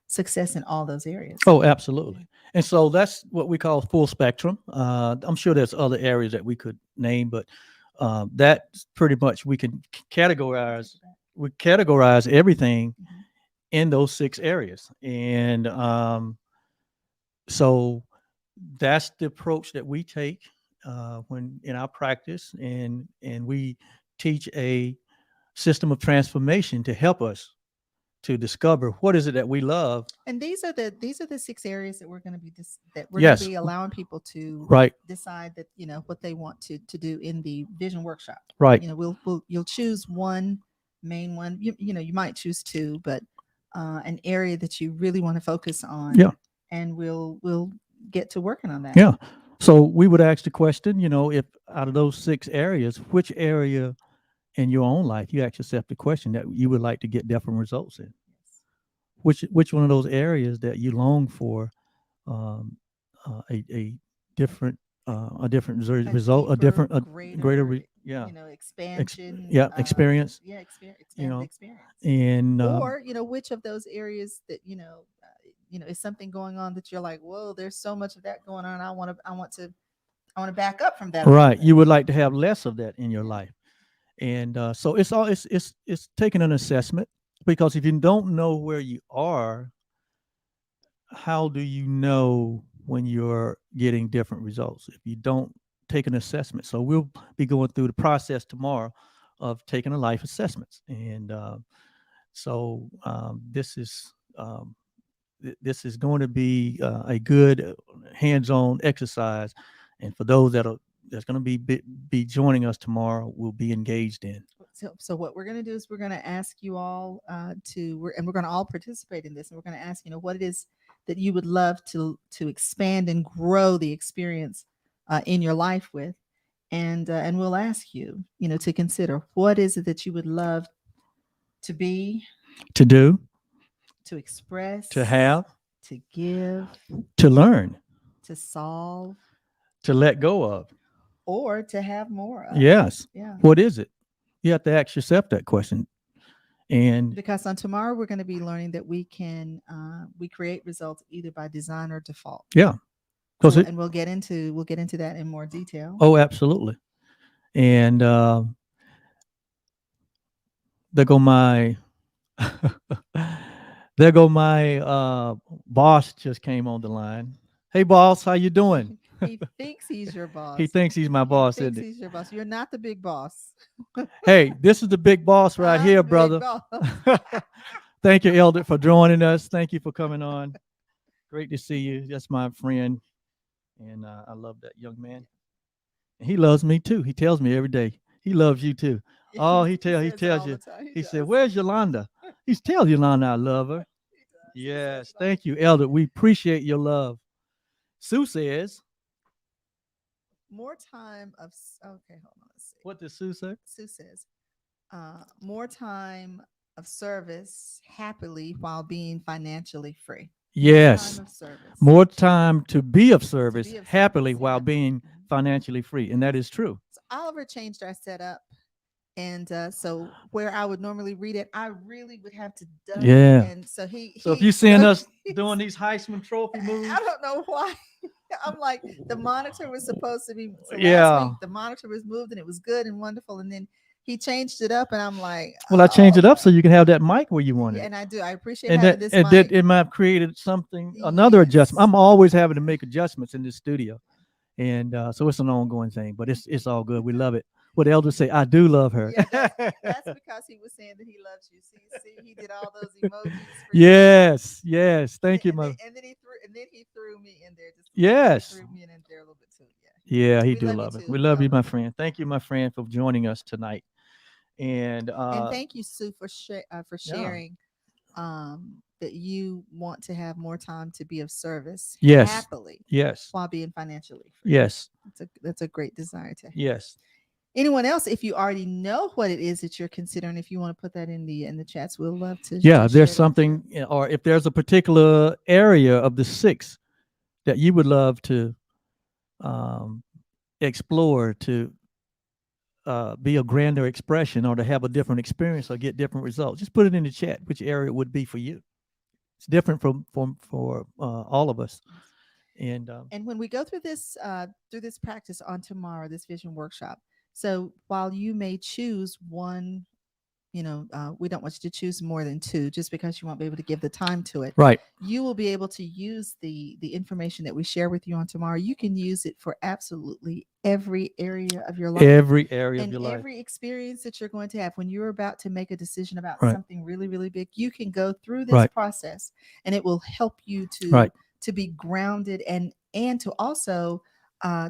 success in all those areas. oh, absolutely. And so that's what we call full spectrum. I'm sure there's other areas that we could name, but that's pretty much we can categorize. We categorize everything Mhm. in those six areas, and so that's the approach that we take when in our practice, and we teach a system of transformation to help us to discover what is it that we love. And these are the 6 areas that we're going to be that we're going to Yes, be allowing people to right, decide that what they want to do in the vision workshop. right. You'll choose one main one. You might choose two, but an area that you really want to focus on, Yeah, and we'll get to working on that. yeah. So we would ask the question, if out of those 6 areas, which area in your own life you ask yourself the question that you would like to get different results in? Yes. Which one of those areas that you long for um, a different A result, a deeper, different, a greater, greater, yeah, expansion. yeah, experience, you Expand the know, experience. and Or which of those areas that is something going on that you're like, whoa, there's so much of that going on. I want to back up from that a little right, bit. you would like to have less of that in your Yeah. life, and so it's taking an assessment, because if you don't know where you are, how do you know when you're getting different results if you don't take an assessment? So we'll be going through the process tomorrow of taking a life assessments, and this is going to be a good hands-on exercise, and for those that's going to be joining us tomorrow, will be engaged in. So what we're going to do is we're going to ask you all and we're going to all participate in this, and we're going to ask what it is that you would love to expand and grow the experience in your life with, and we'll ask you to consider what is it that you would love to be, To do, to express, to have, to give, to learn, to solve, to let go of. or to have more of. Yes. Yeah. What is it? You have to ask yourself that question. And Because on tomorrow we're going to be learning that we create results either by design or default. yeah, because And we'll get into that in more detail. oh, absolutely. And there go my there go my boss just came on the line. Hey, boss, how you doing? He thinks he's your He boss. thinks he's my He boss, thinks isn't it? he's your boss. You're not the big boss. Hey, this is the big boss right I'm here, the big brother. boss. Thank you, Elder, for joining us. Thank you for coming on. Great to see you. That's my friend, and I love that young man. And he loves me too. He tells me every day. He loves you too. Oh, he He says it tells all the you. time. He He said, does. "Where's Yaulanda?" He tells Yaulanda I love her. He does. He says Yes, it all the thank you, time. Elder. We appreciate your love. Sue says, More time of okay, hold on. Let's see. "What does Sue say?" Sue says, more time of service happily while being financially free. More time Yes, of service. more time to be of To service be of happily service. while Yeah. being financially free, and that is true. So Oliver changed our setup. And so where I would normally read it, I really would have to duck. Yeah. And so So if he you seeing us he's- doing these Heisman Trophy moves, I don't know why. I'm like, the monitor was supposed to be, so last yeah. week the monitor was moved and it was good and wonderful. And then he changed it up and I'm like, Well, I changed oh, it up so you can have that mic where you wanted yeah, it. and I do. I appreciate And having that this and that mic. it might have created another adjustment. Yes. I'm always having to make adjustments in this studio, and so it's an ongoing thing. But it's all good. We love it. What elders say, I do love her. Yeah, that's because he was saying that he loves you. See, he did all those emojis for you. Yes, yes. And then, Thank you, and then, mother. and then he threw me in there just a little bit. He Yes. threw me in there a little bit too. Yeah. Yeah, he We do love you love it. too, We love you, Elder. my friend. Thank you, my friend, for joining us tonight. And And thank you, Sue, for yeah, sharing that you want to have more time to be of service yes, happily yes, while being financially free. yes, That's a great desire to have. yes. Anyone else, if you already know what it is that you're considering, if you want to put that in the chats, we'll love to Yeah, if share there's that something, too. or if there's a particular area of the 6 that you would love to um, explore, to be a grander expression, or to have a different experience or get different results, just put it in the chat which area it would be for you. It's different from for all of us. And And when we go through this practice on tomorrow, this vision workshop, so while you may choose one we don't want you to choose more than two just because you won't be able to give the time to it. Right. You will be able to use the information that we share with you on tomorrow. You can use it for absolutely every area of your life Every area of and your life. every experience that you're going to have. When you're about to make a decision about Right. something really, really big, you can go through this Right. process, and it will help you Right. to be grounded and to also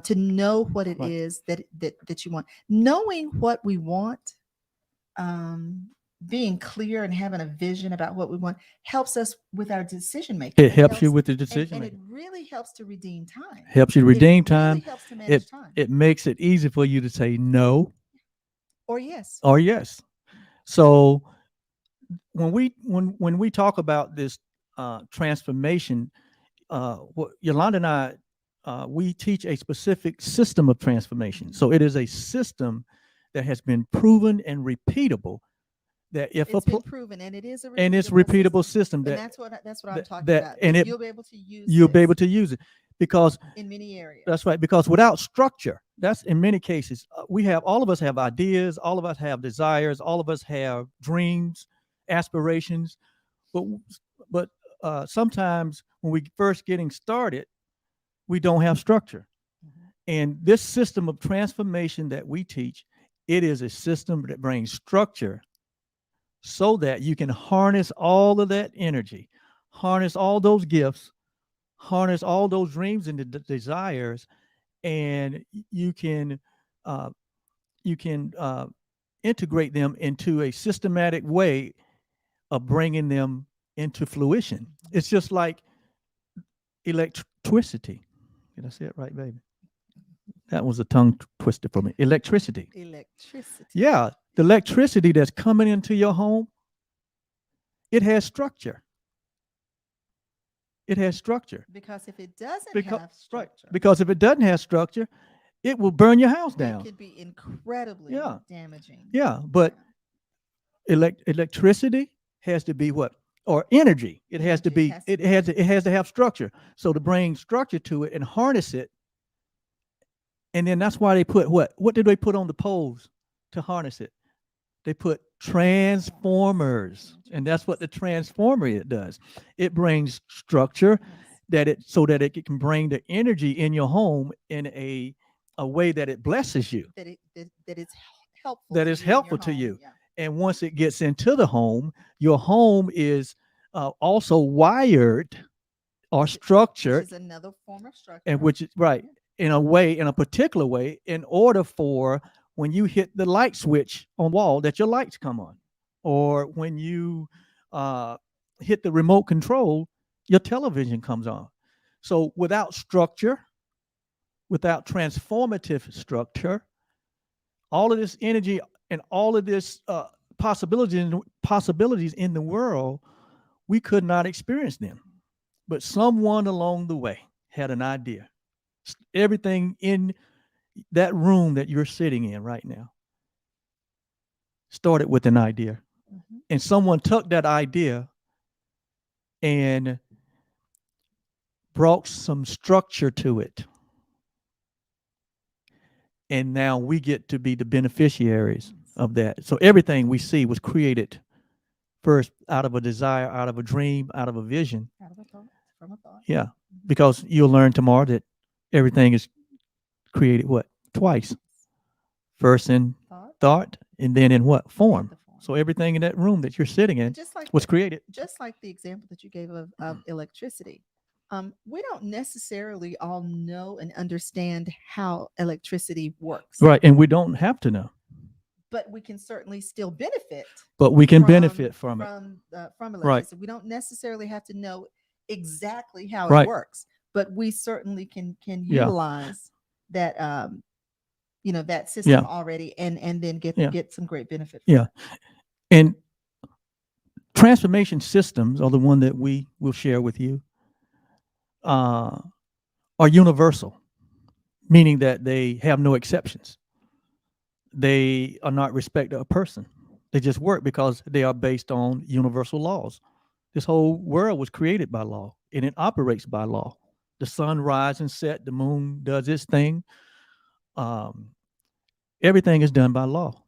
to know what it Right. is that you want. Knowing what we want, um, being clear and having a vision about what we want helps us with our decision making. It helps you with the decision And it making. really helps to redeem time. Helps you to It redeem really time. helps to manage It time. it makes it easy for you to say no Or yes. or yes. So when we talk about this transformation, what Yaulanda and I, we teach a specific system of transformation. So it is a system that has been proven and repeatable. That if It's been proven, and it is a and it's repeatable repeatable system and that that's what I'm talking that about. and That it you'll be able to use you'll be this able to use it because in many areas. that's right. Because without structure, that's in many cases, we have all of us have ideas, all of us have desires, all of us have dreams, aspirations, but sometimes when we first getting started, we don't have structure. Mhm. And this system of transformation that we teach, it is a system that brings structure so that you can harness all of that energy, harness all those gifts, harness all those dreams and desires, and uh, you can integrate them into a systematic way of bringing them into fruition. It's just like electricity. Did I say it right, baby? That was a tongue twister for me. Electricity. Electricity. Yeah, the electricity that's coming into your home, it has structure. It has structure. Because if it doesn't Because have right, structure, because if it doesn't have structure, it will burn your house it down. could be incredibly Yeah, damaging. yeah. But electricity has to be what? Or energy. It has to Energy be. has to It has to have structure. So to bring structure to it and harness it, and then that's why they put what? What did they put on the poles to harness it? They put transformers, and that's what the transformer it does. It brings structure Yes. that it so that it can bring the energy in your home in a way that it blesses you, That it's helpful that to is you in your helpful to home. you. Yeah. And once it gets into the home, your home is also wired or Which structured, is another form of structure. and which is right in a way, in a particular way, in order for when you hit the light switch on wall that your lights come on, or when you uh, hit the remote control, your television comes on. So without structure, without transformative structure, all of this energy and all of this possibilities in the world, we could not experience them. But someone along the way had an idea. Everything in that room that you're sitting in right now started with an idea. Mhm. And someone took that idea and brought some structure to it. And now we get to be the beneficiaries of that. So everything we see was created first out of a desire, out of a dream, out of a vision. Out of a thought, from a thought. Yeah. Mhm. Because you'll learn tomorrow that everything is created what? Twice. First in thought and then in what? Form. The form. So everything in that room that you're sitting in was created. Just like the example that you gave of electricity. We don't necessarily all know and understand how electricity works, Right. And we don't have to know, but we can certainly still benefit but we can benefit from it. from Right. electricity. We don't necessarily have to know exactly how it Right. works, but we certainly can Yeah. utilize that that system Yeah. already and then Yeah. get some great benefit from Yeah. it. And transformation systems are the one that we will share with you, uh, are universal, meaning that they have no exceptions. They are not respect of a person. They just work because they are based on universal laws. This whole world was created by law and it operates by law. The sun rises and sets, the moon does its thing. Um, Everything is done by law.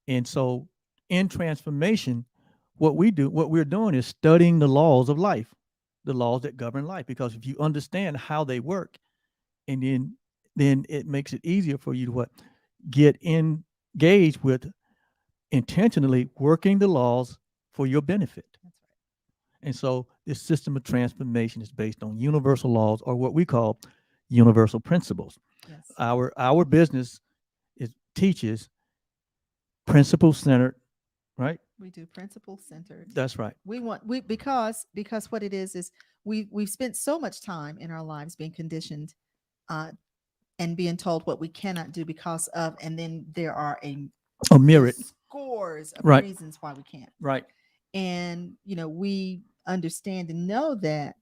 And so in transformation, what we're doing is studying the laws of life, the laws that govern life. Because if you understand how they work, and then it makes it easier for you to what get engaged with intentionally working the laws for your benefit. That's right. And so this system of transformation is based on universal laws, or what we call universal principles. Yes. Our business teaches principle centered, right? We do principle centered. That's right. We because what it is we've spent so much time in our lives being conditioned uh and being told what we cannot do because of, and then there are A myriad. scores of Right. reasons why we can't. Right. And we understand and know that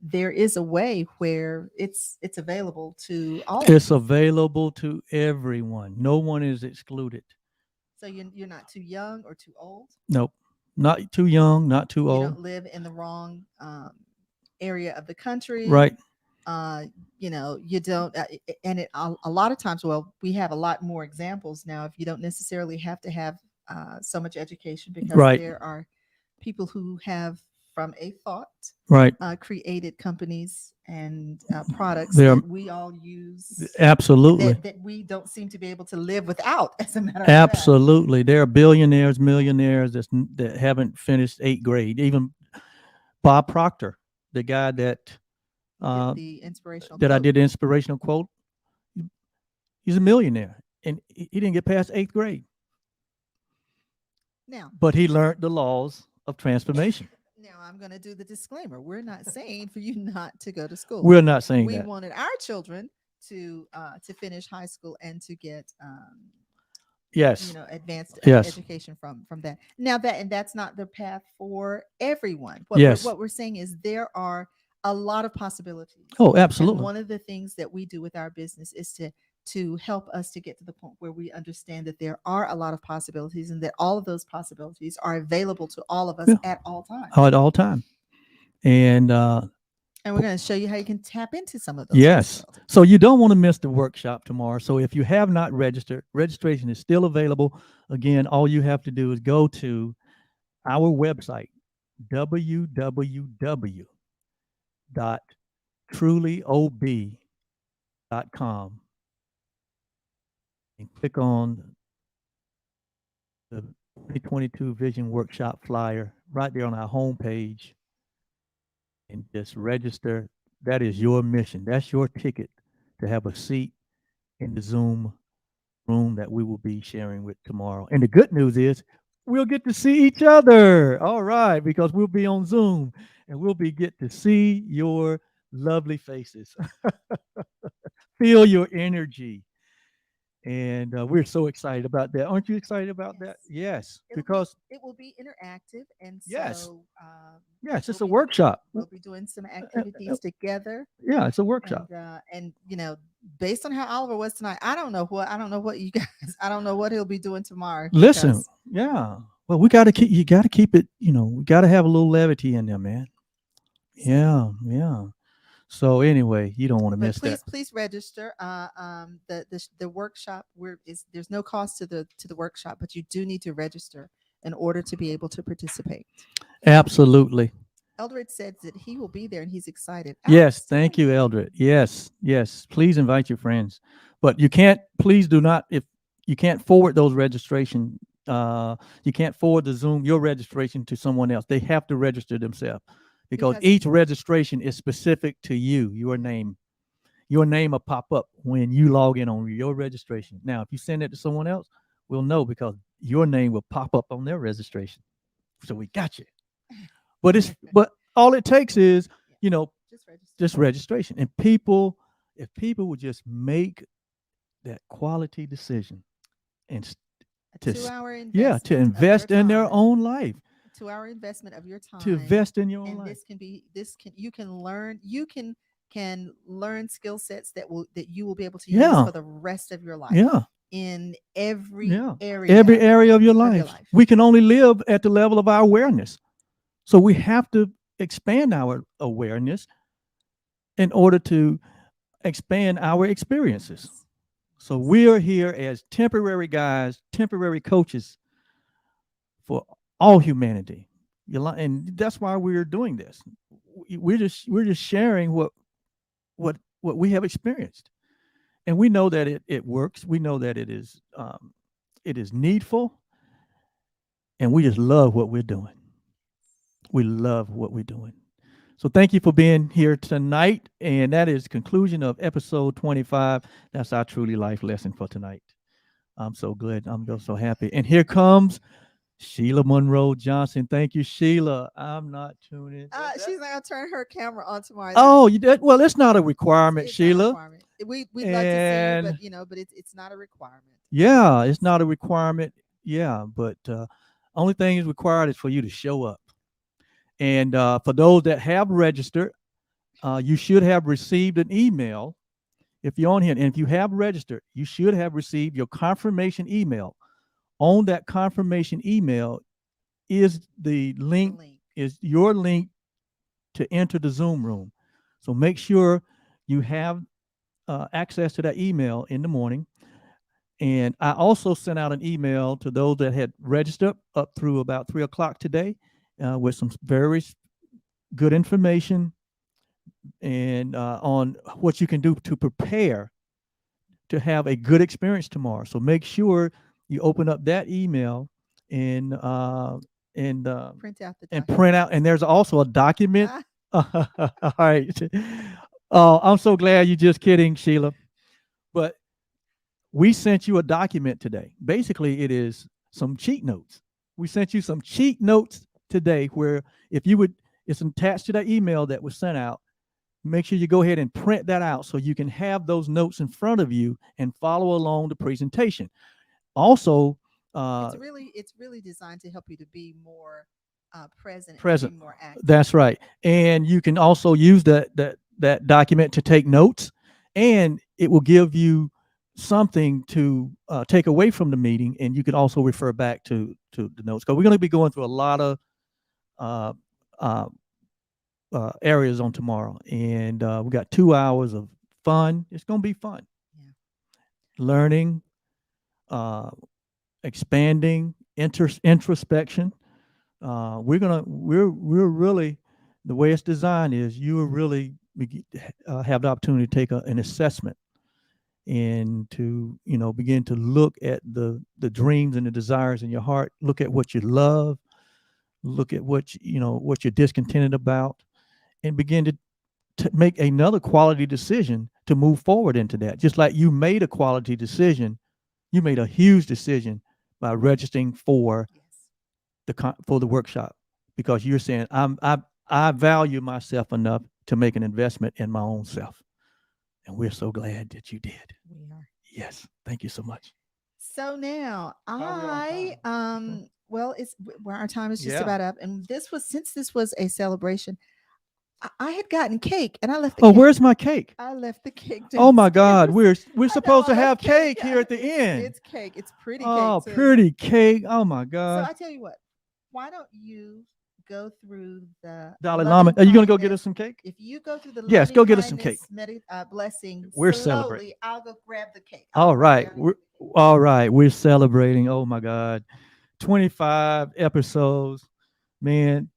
there is a way where it's available to all. It's available to everyone. No one is excluded. So you're not too young or too old. Nope. Not too young, not too You old. don't live in the wrong area of the country. Right. You don't, and a lot of times, well, we have a lot more examples now. If you don't necessarily have to have so much education, because Right. there are people who have, from a thought, Right. created companies and products They're- that we all use, Absolutely. that we don't seem to be able to live without. As a matter of Absolutely. There are billionaires, millionaires that haven't finished 8th grade. Even Bob Proctor, the guy that fact, the inspirational I quote. did the inspirational quote, he's a millionaire, and he didn't get past 8th grade, Now, but he learned the laws of transformation. now I'm going to do the disclaimer. We're not saying for you not to go to school. We're not saying We that. wanted our children to finish high school and to get Yes. advanced Yes. education from that. Now that's not the path for everyone. Yes. What we're saying is there are a lot of possibilities. Oh, And absolutely. one of the things that we do with our business is to help us to get to the point where we understand that there are a lot of possibilities, and that all of those possibilities are available to all of us Yeah. at all times. At all time. And And we're going to show you how you can tap into some of those. yes. possibilities. So you don't want to miss the workshop tomorrow. So if you have not registered, registration is still available. Again, all you have to do is go to our website, www.trulyob.com, and click on the 2022 Vision Workshop flyer right there on our homepage, and just register. That is your mission. That's your ticket to have a seat in the Zoom room that we will be sharing with tomorrow. And the good news is we'll get to see each other. All right, because we'll be on Zoom, and we'll get to see your lovely faces, feel your energy. And we're so excited about that. Aren't you excited about that? Yes, because it will be interactive, and Yes. so yes, it's we'll a be- workshop. we'll be doing some activities together. Yeah, it's a workshop. And based on how Oliver was tonight, I don't know what you guys, I don't know what he'll be doing tomorrow. Listen, because yeah. Well, we got to keep. You got to keep it. We got to have a little levity in there, man. Yeah, yeah. So anyway, you don't want to But miss that. please register. The workshop, there's no cost to the workshop, but you do need to register in order to be able to participate. Absolutely. Eldred said that he will be there and he's excited. Yes, thank you, Eldred. Yes, yes. Please invite your friends, but you can't. Please do not. If you can't forward those registration, you can't forward your registration to someone else. They have to register themselves, because each registration is specific to you. Your name will pop up when you log in on your registration. Now, if you send it to someone else, we'll know, because your name will pop up on their registration. So we got you. But all it takes is, just registration. And if people would just make that quality decision, and A to 2-hour investment. yeah, to invest in their own life, 2-hour investment of your time. to invest in your own And life. you can learn skill sets that you will be able to Yeah. use for the rest of your life. Yeah. In every Yeah. area. Every area of your your life. life. We can only live at the level of our awareness. So we have to expand our awareness in order to expand our experiences. So we are here as temporary guys, temporary coaches, for all humanity. And that's why we're doing this. We're just sharing what we have experienced, and we know that it works. We know that it is needful, and we just love what we're doing. We love what we're doing. So thank you for being here tonight, and that is conclusion of episode 25. That's our truly life lesson for tonight. I'm so good. I'm just so happy. And here comes Sheila Monroe Johnson. Thank you, Sheila. I'm not tuning. She's not gonna turn her camera on tomorrow. Oh, you did? Well, it's not a requirement, It's not a Sheila. requirement. We'd like to see you, And but it's not a requirement. yeah, it's not a requirement. Yeah, but only thing is required is for you to show up. And for those that have registered, you should have received an email. If you're on here, and if you have registered, you should have received your confirmation email. On that confirmation email is the link, is your link to enter the Zoom room. So make sure you have access to that email in the morning. And I also sent out an email to those that had registered up through about 3 o'clock today with some very good information and on what you can do to prepare to have a good experience tomorrow. So make sure you open up that email and Print out the and print out. And there's also a document. Ah, All right. I'm so glad you're just kidding, Sheila. But we sent you a document today. Basically, it is some cheat notes. We sent you some cheat notes today where if you would, it's attached to that email that was sent out. Make sure you go ahead and print that out so you can have those notes in front of you and follow along the presentation. Also, it's really designed to help you to be more present, present. and be more active. That's right. And you can also use that document to take notes, and it will give you something to take away from the meeting, and you can also refer back to the notes, because we're going to be going through a lot of uh, uh, areas on tomorrow, and we got 2 hours of fun. It's going to be fun. Yeah. Learning, expanding, introspection. We're really, the way it's designed is you will really have the opportunity to take an assessment and to begin to look at the dreams and the desires in your heart. Look at what you love. Look at what what you're discontented about, and begin to make another quality decision to move forward into that. Just like you made a quality decision, you made a huge decision by registering for the workshop, because you're saying I value myself enough to make an investment in my own self, and we're so glad that you did. We are. Yes, thank you so much. So now we on time? well, it's where our time is just Yeah. about up, and since this was a celebration, I had gotten cake, and I left the Oh, cake. where's my cake? I left the cake. Oh my God, downstairs. we're I supposed know, to I have left cake here at the It's end. cake. It's pretty Oh, cake too. pretty cake. Oh my So God. I tell you what, why don't you go through the Dalai loving Lama, are you going to go get kindness- us some cake? If you go through the Yes, loving go get us some cake. kindness blessing We're slowly, celebrating. I'll go grab the cake. All I'll run right. down and We're, get the cake. all right. We're celebrating. Oh my God. 25 episodes. Man,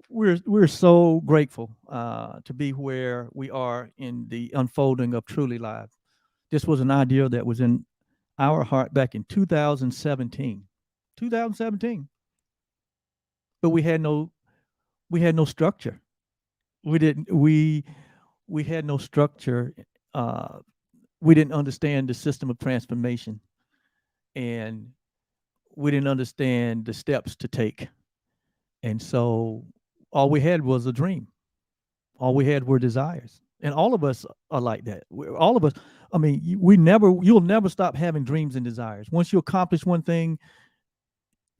we're so grateful to be where we are in the unfolding of Truly Live. This was an idea that was in our heart back in 2017. 2017. But we had no structure. We didn't we had no structure. Uh, we didn't understand the system of transformation, and we didn't understand the steps to take. And so all we had was a dream. All we had were desires. And all of us are like that. All of us, I mean, you'll never stop having dreams and desires. Once you accomplish one thing,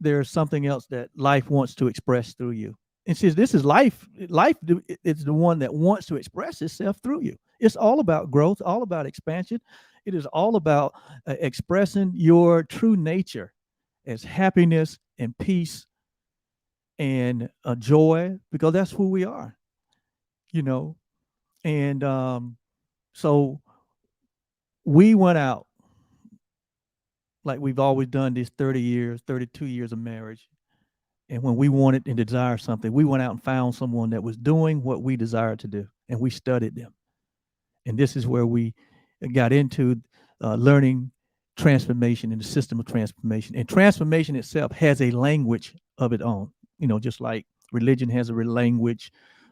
there's something else that life wants to express through you. And says this is life. Life is the one that wants to express itself through you. It's all about growth, all about expansion. It is all about expressing your true nature as happiness and peace and joy, because that's who we are, you know. And so we went out like we've always done these 30 years, 32 years of marriage. And when we wanted and desired something, we went out and found someone that was doing what we desired to do, and we studied them. And this is where we got into learning transformation and the system of transformation. And transformation itself has a language of its own, just like religion has a language.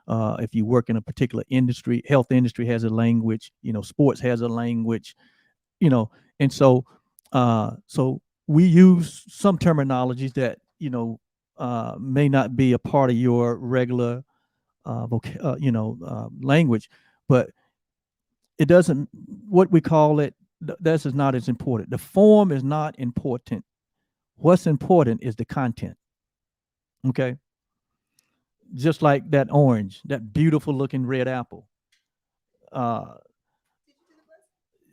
If you work in a particular industry, health industry has a language, sports has a language, you know, and so we use some terminologies that, may not be a part of your regular, language, but it doesn't, what we call it, this is not as important. The form is not important. What's important is the content. Okay. Just like that orange, that beautiful looking red apple. Uh,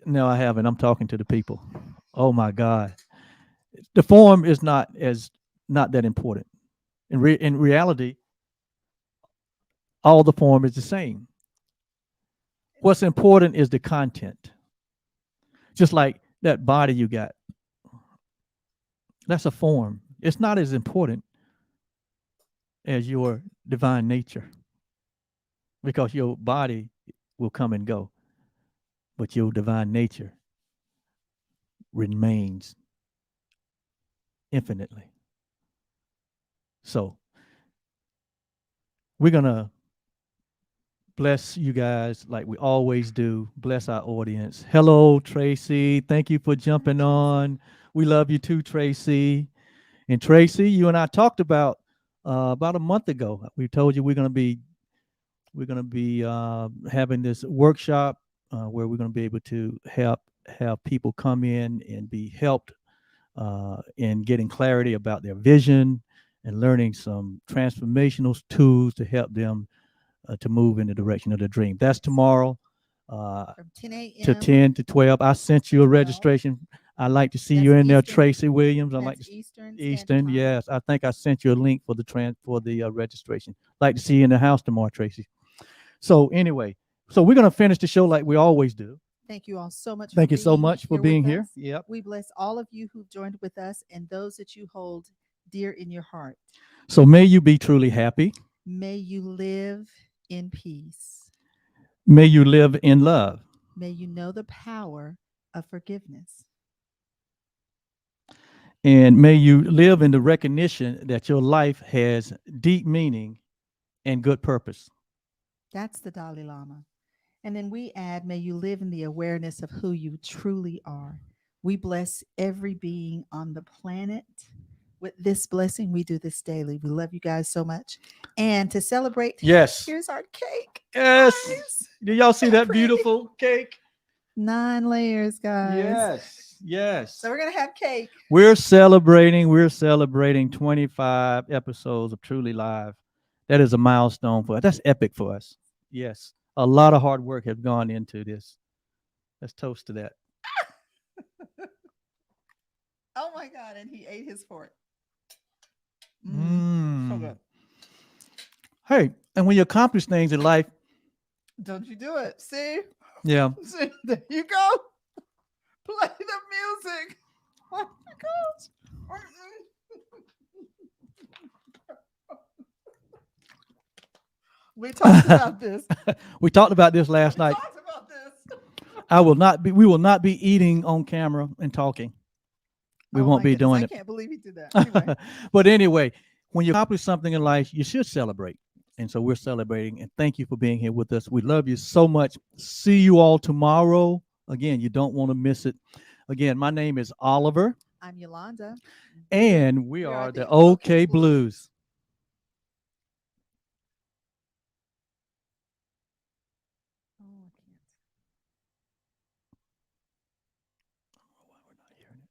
no, I haven't. I'm talking to the people. Oh my God. The form is not that important. In reality, all the form is the same. What's important is the content. Just like that body you got. That's a form. It's not as important as your divine nature, because your body will come and go, but your divine nature remains infinitely. So we're going to bless you guys like we always do. Bless our audience. Hello, Tracy. Thank you for jumping on. We love you too, Tracy. And Tracy, you and I talked about a month ago. We told you we're going to be having this workshop where we're going to be able to have people come in and be helped in getting clarity about their vision and learning some transformational tools to help them to move in the direction of their dream. That's tomorrow From 10 to a.m. 10 to 12. I sent you a 12. registration. I'd like to see That's you in there, Eastern. Tracy Williams. I'd like That's to Eastern Standard Eastern. Time. Yes, I think I sent you a link for the registration. Like to see you in the house tomorrow, Tracy. So anyway, so we're gonna finish the show like we always do. Thank you all so much Thank for you so being much for here being with here. us. Yep. We bless all of you who've joined with us and those that you hold dear in your heart. So may you be truly happy. May you live in peace. May you live in love. May you know the power of forgiveness. And may you live in the recognition that your life has deep meaning and good purpose. That's the Dalai Lama. And then we add, may you live in the awareness of who you truly are. We bless every being on the planet with this blessing. We do this daily. We love you guys so much. And to celebrate, Yes. here's our cake. Yes. Guys. Do y'all see that Pretty. beautiful cake? 9 layers, guys. Yes. Yes. So we're going to have cake. We're celebrating 25 episodes of Truly Live. That is a milestone for us. That's epic for us. Yes. A lot of hard work has gone into this. Let's toast to that. Oh my God. And he ate his fork. So good. Hey, and when you accomplish things in life, don't you do it. See? Yeah. See, there you go. Play the music. Oh my gosh. We talked about this. We talked about this last night. Talked about this. We will not be eating on camera and talking. We won't be doing it. I can't believe he did that. Anyway. But anyway, when you accomplish something in life, you should celebrate. And so we're celebrating. And thank you for being here with us. We love you so much. See you all tomorrow. Again, you don't want to miss it. Again, my name is Oliver. I'm Yaulanda. And we are the OK Blues. Oh, I can't. Why we're not hearing it?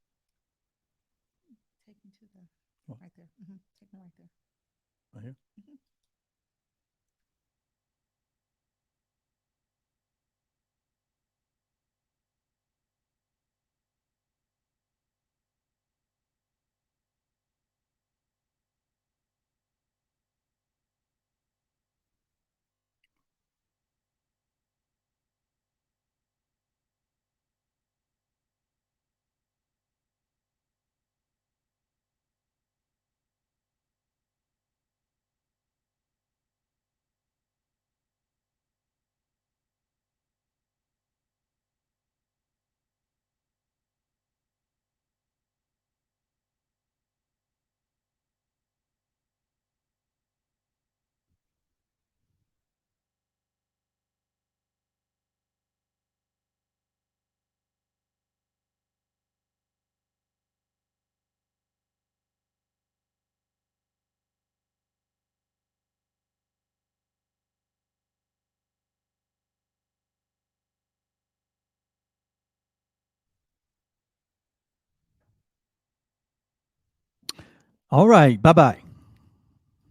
Take me to the right there. Take me right there. Right here? All right. Bye bye.